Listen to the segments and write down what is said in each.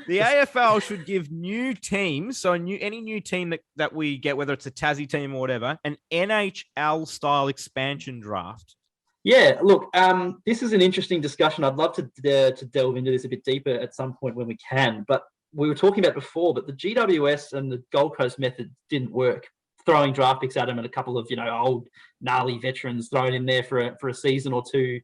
The AFL should give new teams, any new team that we get, whether it's a Tassie team or whatever, an NHL style expansion draft. Yeah, look, this is an interesting discussion. I'd love to delve into this a bit deeper at some point when we can. But we were talking about before, but the GWS and the Gold Coast method didn't work. Throwing draft picks at them and a couple of old gnarly veterans thrown in there for a season or two.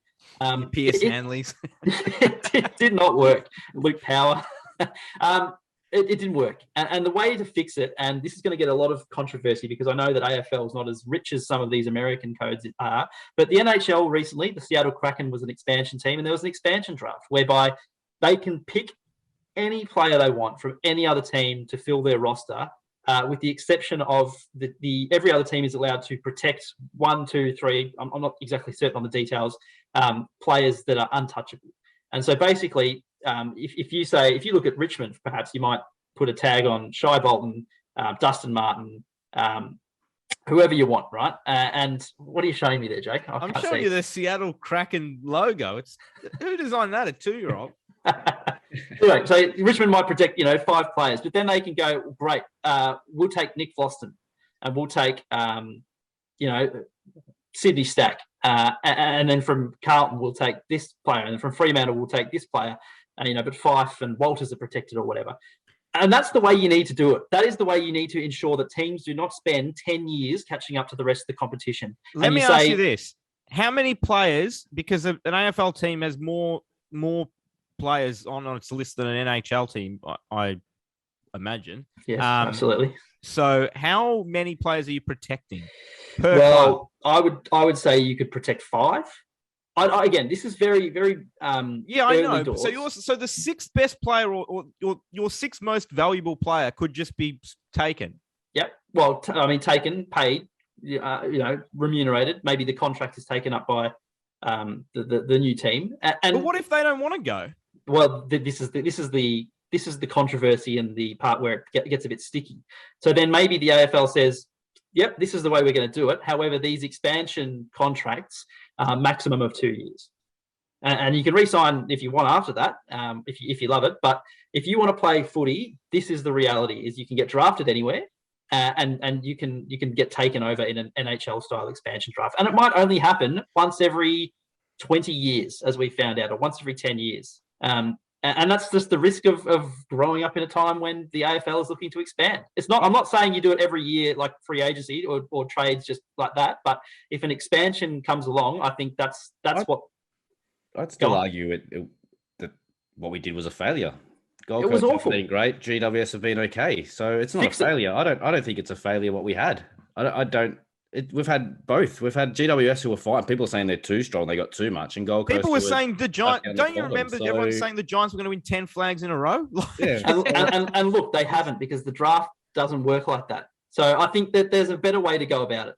Pierce Hanleys. It did not work. Luke Power. It didn't work. And the way to fix it, and this is going to get a lot of controversy because I know that AFL is not as rich as some of these American codes are, but the NHL recently, the Seattle Kraken was an expansion team, and there was an expansion draft whereby they can pick any player they want from any other team to fill their roster, with the exception of the every other team is allowed to protect 1, 2, 3, I'm not exactly certain on the details, players that are untouchable. And so basically, if you look at Richmond, perhaps you might put a tag on Shai Bolton, Dustin Martin, whoever you want, right? And what are you showing me there, Jake? I'm showing you the Seattle Kraken logo. Who designed that? A 2-year-old. Anyway, so Richmond might protect 5 players, but then they can go, great, we'll take Nick Floston, and we'll take Sydney Stack, and then from Carlton we'll take this player, and then from Fremantle we'll take this player, and but Fife and Walters are protected or whatever. And that's the way you need to do it. That is the way you need to ensure that teams do not spend 10 years catching up to the rest of the competition. Let me ask you this: how many players? Because an AFL team has more players on its list than an NHL team, I imagine. Yeah, absolutely. So how many players are you protecting per club? I would say you could protect 5. Again, this is very, very I know. Doors. So the 6th best player or your 6th most valuable player could just be taken. Yep. Well, taken, paid, remunerated. Maybe the contract is taken up by the new team. But what if they don't want to go? Well, this is the controversy and the part where it gets a bit sticky. So then maybe the AFL says, yep, this is the way we're going to do it. However, these expansion contracts are maximum of 2 years. And you can re-sign if you want after that, if you love it. But if you want to play footy, this is the reality, is you can get drafted anywhere, and you can get taken over in an NHL-style expansion draft. And it might only happen once every 20 years, as we found out, or once every 10 years. And that's just the risk of growing up in a time when the AFL is looking to expand. I'm not saying you do it every year like free agency or trades just like that. But if an expansion comes along, I think that's what. I'd still argue that what we did was a failure. Gold Coast have been great. GWS have been okay. So it's not a failure. I don't think it's a failure what we had. We've had both. We've had GWS who were fine. People are saying they're too strong. They got too much. And Gold Coast. People were saying the Giants. Don't you remember everyone saying the Giants were going to win 10 flags in a row? Yeah. and look, they haven't, because the draft doesn't work like that. So I think that there's a better way to go about it.